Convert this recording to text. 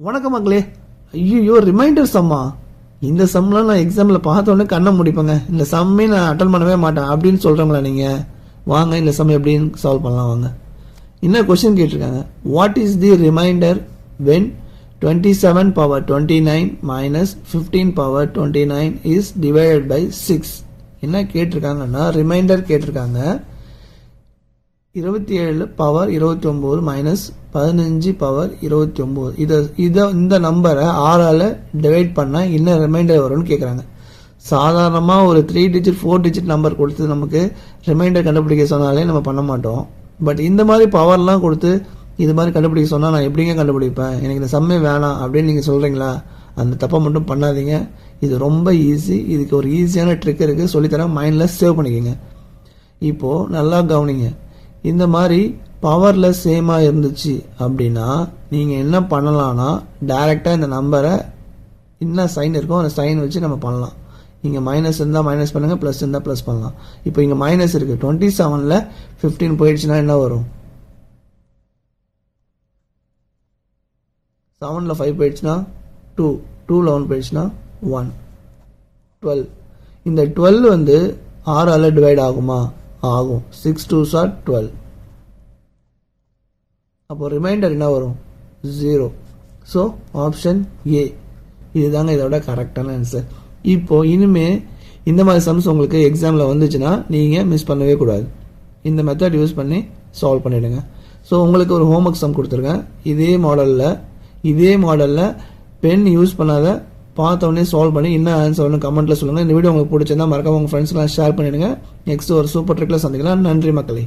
வணக்கம் மக்களே. ஐயோ ரிமைண்டர் சம்மா, இந்த சம்லாம் நான் எக்ஸாமில் பார்த்தோன்னே கண்ணை முடிப்பேங்க. இந்த சம்மே நான் அட்டன் பண்ணவே மாட்டேன் அப்படின்னு சொல்கிறீங்களா நீங்கள்? வாங்க இந்த சம் எப்படின்னு சால்வ் பண்ணலாம் வாங்க. என்ன கொஸ்டின் கேட்டிருக்காங்க, what is the reminder when 27 power 29 minus 15 power 29 is divided by 6? என்ன கேட்டிருக்காங்கன்னா ரிமைண்டர் கேட்டிருக்காங்க. 27 பவர் 29 மைனஸ் 15 பவர் 29 இந்த நம்பரை 6ஆல் டிவைட் பண்ணால் என்ன ரிமைண்டர் வரும்னு கேட்குறாங்க. சாதாரணமாக ஒரு 3 டிஜிட் 4 டிஜிட் நம்பர் கொடுத்து நமக்கு ரிமைண்டர் கண்டுபிடிக்க சொன்னாலே நம்ம பண்ண மாட்டோம். பட் இந்த மாதிரி பவர்லாம் கொடுத்து இது மாதிரி கண்டுபிடிக்க சொன்னால் நான் எப்படிங்க கண்டுபிடிப்பேன், எனக்கு இந்த சம்மே வேணாம் அப்படின்னு நீங்கள் சொல்கிறீங்களா? அந்த தப்பை மட்டும் பண்ணாதீங்க. இது ரொம்ப ஈஸி. இதுக்கு ஒரு ஈஸியான ட்ரிக் இருக்குது, சொல்லித்தரேன். மைண்டில் சேவ் பண்ணிக்கோங்க. இப்போது நல்லா கவனிங்க. இந்த மாதிரி பவரில் சேமாக இருந்துச்சு அப்படின்னா நீங்கள் என்ன பண்ணலான்னா டைரெக்டாக இந்த நம்பரை என்ன சைன் இருக்கோ அந்த சைன் வச்சு நம்ம பண்ணலாம். இங்கே மைனஸ் இருந்தால் மைனஸ் பண்ணுங்கள், ப்ளஸ் இருந்தால் ப்ளஸ் பண்ணலாம். இப்போ இங்கே மைனஸ் இருக்குது. 27ல் 15 போயிடுச்சுன்னா என்ன வரும்? 7ல் 5 போயிடுச்சுன்னா 2, 2ல் 1 போயிடுச்சுன்னா 1, 12. இந்த 12 வந்து 6ஆல் டிவைட் ஆகுமா? ஆகும். 6 2s are 12. அப்போ ரிமைண்டர் என்ன வரும்? 0. ஸோ ஆப்ஷன் ஏ இதுதாங்க இதோட கரெக்டான ஆன்சர். இப்போ இனிமே இந்த மாதிரி சம்ஸ் உங்களுக்கு எக்ஸாமில் வந்துச்சுன்னா நீங்கள் மிஸ் பண்ணவே கூடாது. இந்த மெத்தட் யூஸ் பண்ணி சால்வ் பண்ணிவிடுங்க. ஸோ உங்களுக்கு ஒரு ஹோம்ஒர்க் சம் கொடுத்துருக்கேன். இதே மாடலில் பென் யூஸ் பண்ணாத பார்த்தோன்னே சால்வ் பண்ணி என்ன ஆன்சர்னு கமெண்ட்டில் சொல்லுங்கள். இந்த வீடியோ உங்களுக்கு பிடிச்சிருந்தா மறக்காம உங்கள் ஃப்ரெண்ட்ஸ்லாம் ஷேர் பண்ணிவிடுங்க. நெக்ஸ்ட் ஒரு சூப்பர் ட்ரிக்கில் சந்திக்கலாம். நன்றி மக்களே.